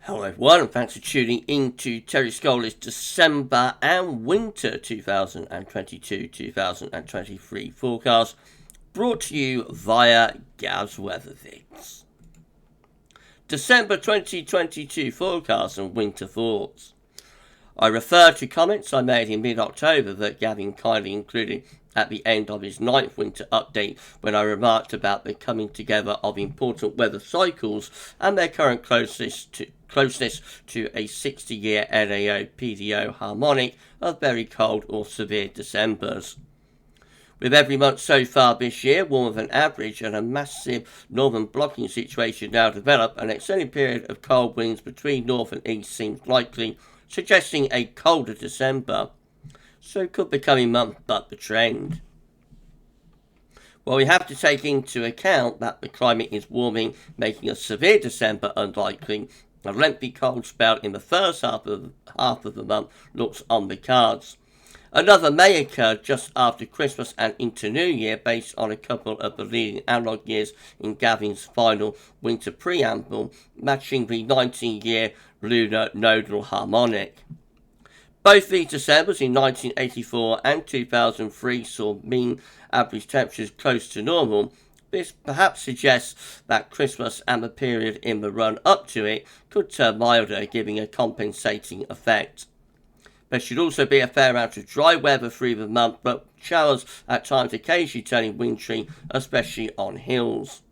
Hello everyone, and thanks for tuning in to Terry Scholey's December and Winter 2022-2023 forecast, brought to you via GavsWeatherVids. December 2022 forecast and winter thoughts. I refer to comments I made in mid-October that Gavin kindly included at the end of his 9th winter update, when I remarked about the coming together of important weather cycles and their current closeness to a 60-year NAO-PDO harmonic of very cold or severe Decembers. With every month so far this year warmer than average and a massive northern blocking situation now developed, an extended period of cold winds between north and east seems likely, suggesting a colder December. So could the coming month buck the trend? Well, we have to take into account that the climate is warming, making a severe December unlikely. A lengthy cold spell in the first half of the month looks on the cards. Another may occur just after Christmas and into New Year, based on a couple of the leading analogue years in Gavin's final winter preamble, matching the 19-year lunar nodal harmonic. Both these Decembers in 1984 and 2003 saw mean average temperatures close to normal. This perhaps suggests that Christmas and the period in the run up to it could turn milder, giving a compensating effect. There should also be a fair amount of dry weather through the month, but showers at times occasionally turning wintry, especially on hills.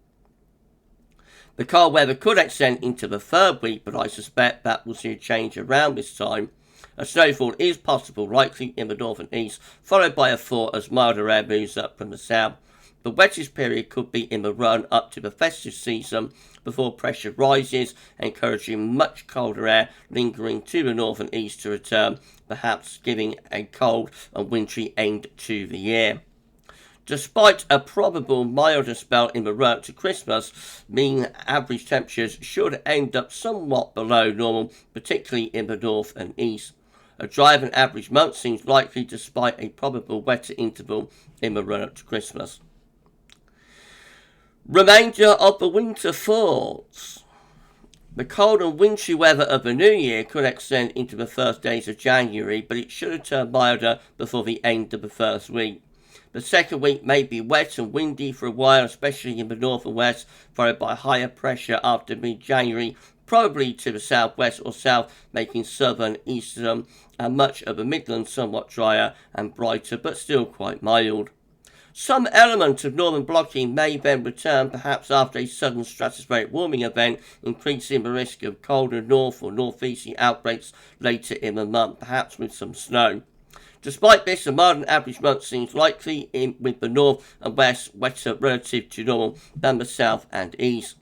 The cold weather could extend into the third week, but I suspect that we'll see a change around this time. A snowfall is possible, likely in the north and east, followed by a thaw as milder air moves up from the south. The wettest period could be in the run up to the festive season, before pressure rises, encouraging much colder air lingering to the north and east to return, perhaps giving a cold and wintry end to the year. Despite a probable milder spell in the run up to Christmas, mean average temperatures should end up somewhat below normal, particularly in the north and east. A drier than average month seems likely despite a probable wetter interval in the run up to Christmas. Remainder of the winter thoughts. The cold and wintry weather of the new year could extend into the first days of January, but it should have turned milder before the end of the first week. The second week may be wet and windy for a while, especially in the north and west, followed by higher pressure after mid-January, probably to the southwest or south, making southern, eastern and much of the Midlands somewhat drier and brighter, but still quite mild. Some element of northern blocking may then return, perhaps after a sudden stratospheric warming event, increasing the risk of colder north or northeasterly outbreaks later in the month, perhaps with some snow. Despite this, a mild and average month seems likely, with the north and west wetter relative to normal than the south and east.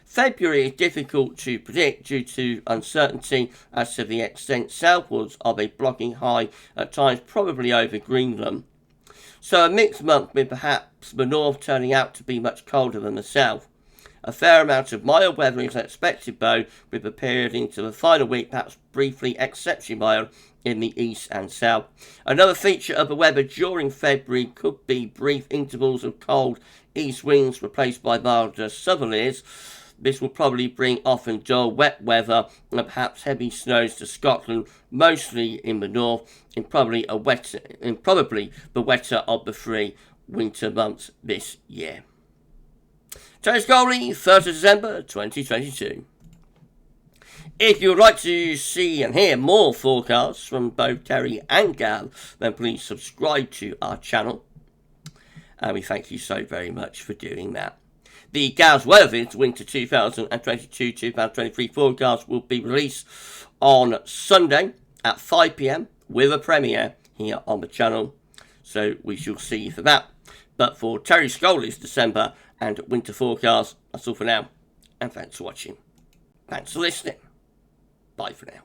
February is difficult to predict due to uncertainty as to the extent southwards of a blocking high, at times probably over Greenland. So a mixed month, with perhaps the north turning out to be much colder than the south. A fair amount of mild weather is expected though, with the period into the final week perhaps briefly exceptionally mild in the east and south. Another feature of the weather during February could be brief intervals of cold east winds replaced by milder southerlies. This will probably bring often dull wet weather and perhaps heavy snows to Scotland, mostly in the north, in probably the wetter of the 3 winter months this year. Terry Scholey, 3rd of December 2022. If you would like to see and hear more forecasts from both Terry and Gav, then please subscribe to our channel. And we thank you so very much for doing that. The GavsWeatherVids Winter 2022-2023 forecast will be released on Sunday at 5 p.m. with a premiere here on the channel. So we shall see you for that. But for Terry Scholey's December and winter forecast, that's all for now. And thanks for watching. Thanks for listening. Bye for now.